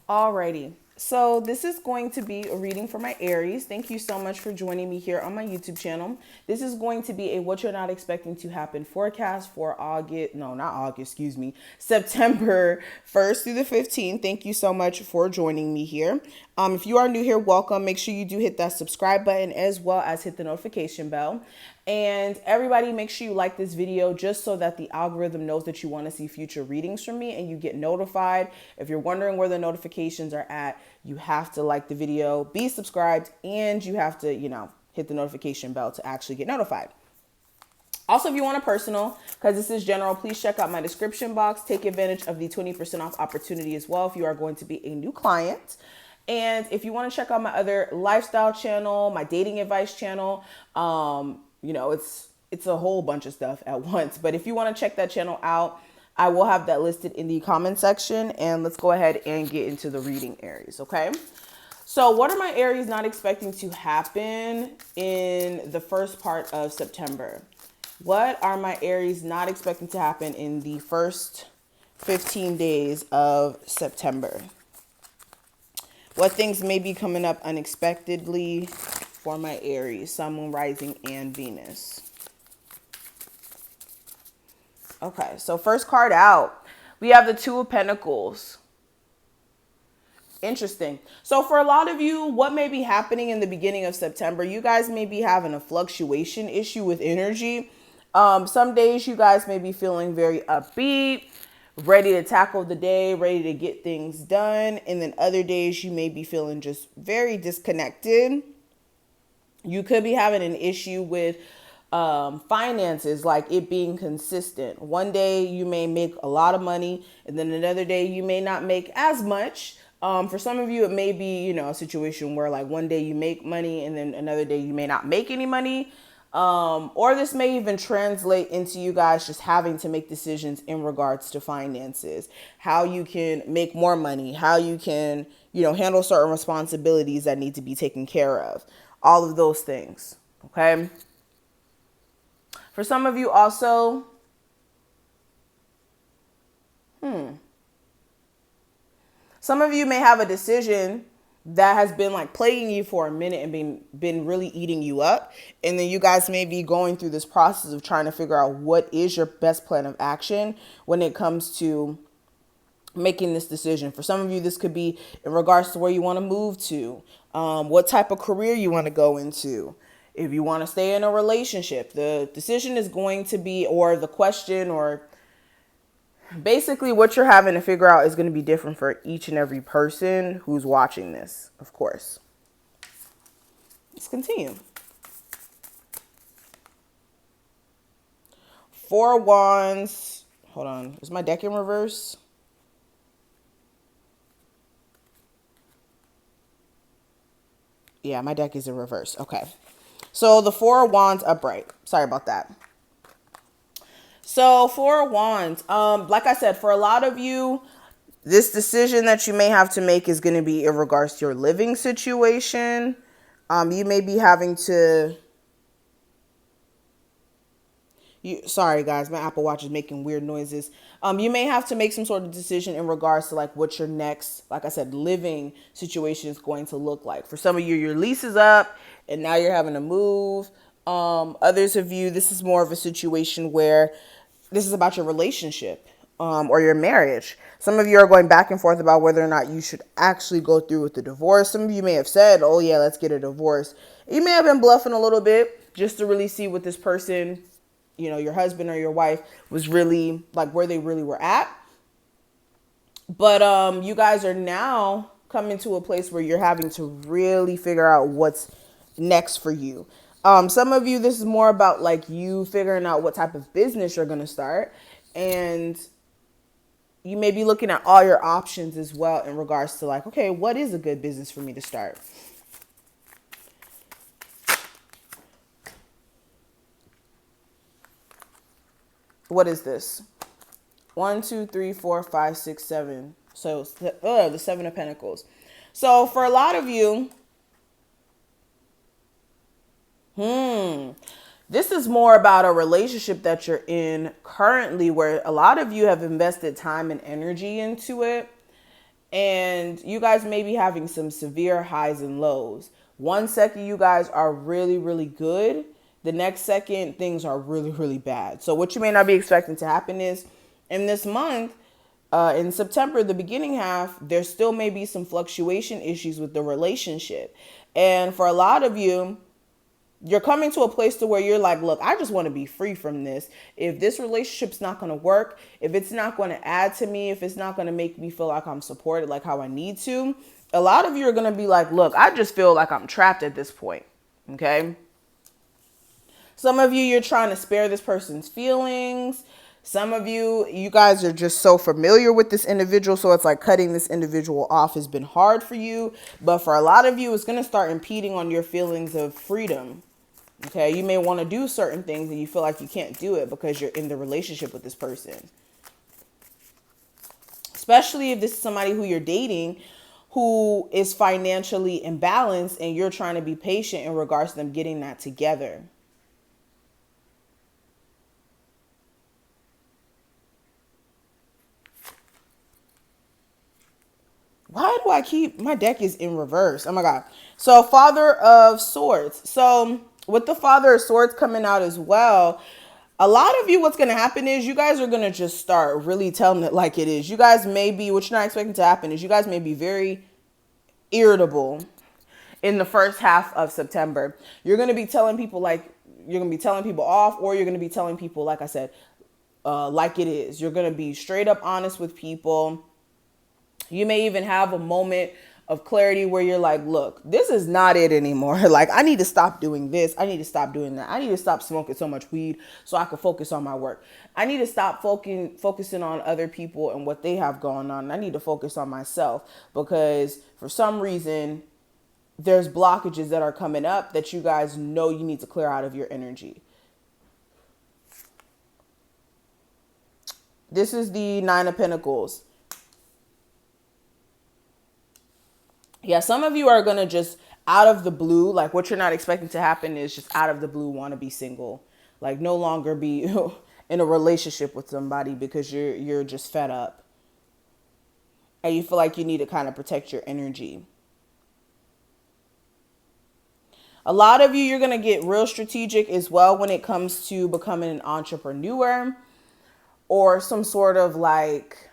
Alrighty, so this is going to be a reading for my Aries. Thank you so much for joining me here on my YouTube channel. This is going to be a what you're not expecting to happen forecast for September 1st through the 15th. Thank you so much for joining me here. If you are new here, welcome. Make sure you do hit that subscribe button as well as hit the notification bell. And everybody, make sure you like this video just so that the algorithm knows that you want to see future readings from me and you get notified. If you're wondering where the notifications are at, you have to like the video, be subscribed, and you have to, hit the notification bell to actually get notified. Also, if you want a personal, because this is general, please check out my description box. Take advantage of the 20% off opportunity as well if you are going to be a new client. And if you want to check out my other lifestyle channel, my dating advice channel, it's a whole bunch of stuff at once. But if you want to check that channel out, I will have that listed in the comment section. And let's go ahead and get into the reading, Aries, okay? So what are my Aries not expecting to happen in the first part of September? What are my Aries not expecting to happen in the first 15 days of September? What things may be coming up unexpectedly for my Aries, Sun, Moon, Rising, and Venus? Okay, so first card out, we have the Two of Pentacles. Interesting. So for a lot of you, what may be happening in the beginning of September, you guys may be having a fluctuation issue with energy. Some days you guys may be feeling very upbeat, ready to tackle the day, ready to get things done. And then other days you may be feeling just very disconnected. You could be having an issue with finances, like it being consistent. One day you may make a lot of money, and then another day you may not make as much. For some of you, it may be, a situation where like one day you make money and then another day you may not make any money. Or this may even translate into you guys just having to make decisions in regards to finances, how you can make more money, how you can, handle certain responsibilities that need to be taken care of, all of those things. Okay. For some of you also, some of you may have a decision that has been like plaguing you for a minute and been really eating you up. And then you guys may be going through this process of trying to figure out what is your best plan of action when it comes to making this decision. For some of you, this could be in regards to where you want to move to, what type of career you want to go into. If you want to stay in a relationship, the decision is going to be, or the question, or basically what you're having to figure out is going to be different for each and every person who's watching this, of course. Let's continue. Four of Wands. Hold on. Is my deck in reverse? Yeah, my deck is in reverse. Okay. So the Four of Wands upright. Sorry about that. So Four of Wands, like I said, for a lot of you, this decision that you may have to make is going to be in regards to your living situation. You may be having to, sorry guys, my Apple Watch is making weird noises. You may have to make some sort of decision in regards to like what your next, like I said, living situation is going to look like. For some of you, your lease is up and now you're having to move. Others of you, this is more of a situation where this is about your relationship or your marriage. Some of you are going back and forth about whether or not you should actually go through with the divorce. Some of you may have said, oh yeah, let's get a divorce. You may have been bluffing a little bit just to really see what this person, your husband or your wife was really like, where they really were at. But you guys are now coming to a place where you're having to really figure out what's next for you. Some of you, this is more about like you figuring out what type of business you're going to start. And you may be looking at all your options as well in regards to like, okay, what is a good business for me to start? What is this? 1, 2, 3, 4, 5, 6, 7. So the Seven of Pentacles. So for a lot of you, this is more about a relationship that you're in currently, where a lot of you have invested time and energy into it. And you guys may be having some severe highs and lows. One second, you guys are really, really good. The next second, things are really, really bad. So what you may not be expecting to happen is in this month, in September, the beginning half, there still may be some fluctuation issues with the relationship. And for a lot of you, you're coming to a place to where you're like, look, I just want to be free from this. If this relationship's not going to work, if it's not going to add to me, if it's not going to make me feel like I'm supported like how I need to, a lot of you are going to be like, look, I just feel like I'm trapped at this point. Okay. Some of you, you're trying to spare this person's feelings. Some of you, you guys are just so familiar with this individual. So it's like cutting this individual off has been hard for you. But for a lot of you, it's going to start impeding on your feelings of freedom. Okay, you may want to do certain things and you feel like you can't do it because you're in the relationship with this person. Especially if this is somebody who you're dating who is financially imbalanced and you're trying to be patient in regards to them getting that together. Why do I keep, my deck is in reverse. Oh my God. So Father of Swords. So with the Father of Swords coming out as well, a lot of you, what's going to happen is you guys are going to just start really telling it like it is. You guys may be, what you're not expecting to happen is you guys may be very irritable in the first half of September. You're going to be telling people like, you're going to be telling people off, or you're going to be telling people, like I said, like it is. You're going to be straight up honest with people. You may even have a moment of clarity where you're like, look, this is not it anymore. Like, I need to stop doing this. I need to stop doing that. I need to stop smoking so much weed so I can focus on my work. I need to stop focusing on other people and what they have going on. I need to focus on myself because for some reason, there's blockages that are coming up that you guys know you need to clear out of your energy. This is the Nine of Pentacles. Yeah, some of you are going to just out of the blue, like what you're not expecting to happen is just out of the blue want to be single. Like no longer be in a relationship with somebody because you're just fed up. And you feel like you need to kind of protect your energy. A lot of you, you're going to get real strategic as well when it comes to becoming an entrepreneur or some sort of like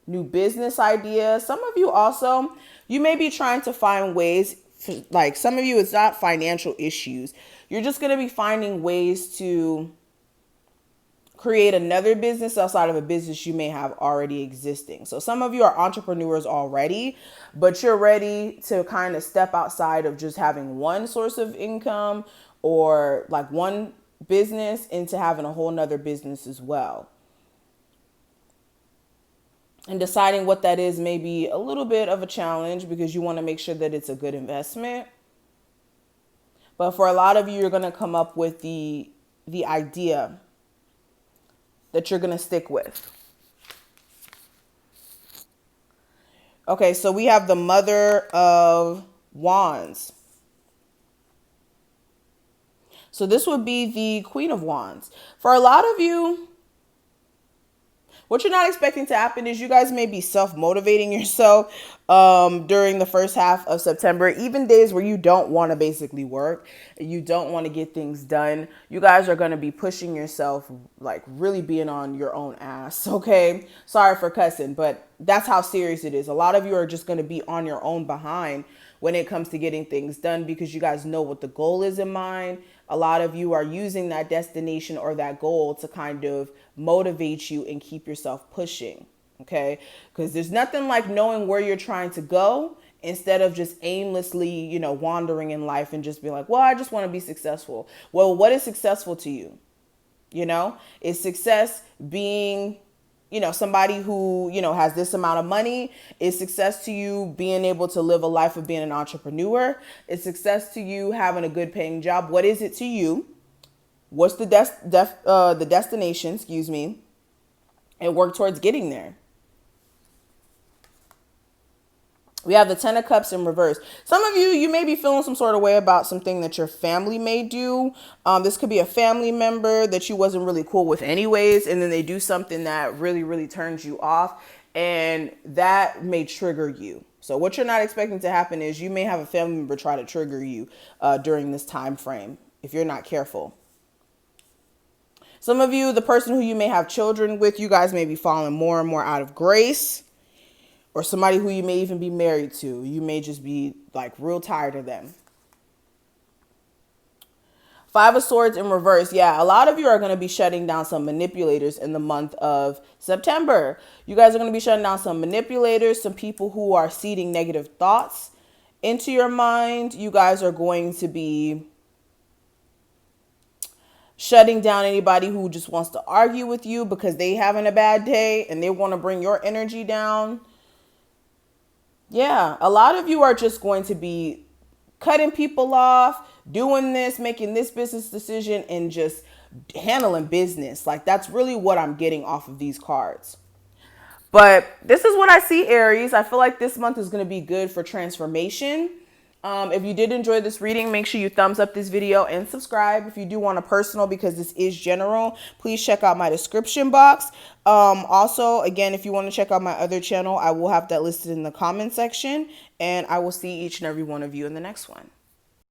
new business idea. Some of you also, you may be trying to find ways for, like some of you, it's not financial issues. You're just going to be finding ways to create another business outside of a business you may have already existing. So some of you are entrepreneurs already, but you're ready to kind of step outside of just having one source of income or like one business into having a whole nother business as well. And deciding what that is may be a little bit of a challenge because you want to make sure that it's a good investment. But for a lot of you, you're going to come up with the idea that you're going to stick with. Okay, so we have the Mother of Wands. So this would be the Queen of Wands. For a lot of you, what you're not expecting to happen is you guys may be self-motivating yourself during the first half of September, even days where you don't want to basically work, you don't want to get things done. You guys are going to be pushing yourself, like really being on your own ass. Okay. Sorry for cussing, but that's how serious it is. A lot of you are just going to be on your own behind when it comes to getting things done because you guys know what the goal is in mind. A lot of you are using that destination or that goal to kind of motivate you and keep yourself pushing. Okay. Because there's nothing like knowing where you're trying to go instead of just aimlessly, wandering in life and just being like, well, I just want to be successful. Well, what is successful to you? Is success being, somebody who, has this amount of money? Is success to you being able to live a life of being an entrepreneur? Is success to you having a good paying job? What is it to you? What's the destination, and work towards getting there. We have the Ten of Cups in reverse. Some of you may be feeling some sort of way about something that your family may do. This could be a family member that you wasn't really cool with anyways. And then they do something that really, really turns you off. and that may trigger you. So what you're not expecting to happen is you may have a family member try to trigger you during this time frame if you're not careful. Some of you, the person who you may have children with, you guys may be falling more and more out of grace, or somebody who you may even be married to. You may just be like real tired of them. Five of Swords in reverse. Yeah, a lot of you are going to be shutting down some manipulators in the month of September. You guys are going to be shutting down some manipulators, some people who are seeding negative thoughts into your mind. You guys are going to be shutting down anybody who just wants to argue with you because they having a bad day and they want to bring your energy down. Yeah, a lot of you are just going to be cutting people off, doing this, making this business decision, and just handling business. Like, that's really what I'm getting off of these cards. But this is what I see, Aries. I feel like this month is going to be good for transformation. If you did enjoy this reading, make sure you thumbs up this video and subscribe. If you do want a personal, because this is general, please check out my description box. Also, again, if you want to check out my other channel, I will have that listed in the comment section. And I will see each and every one of you in the next one.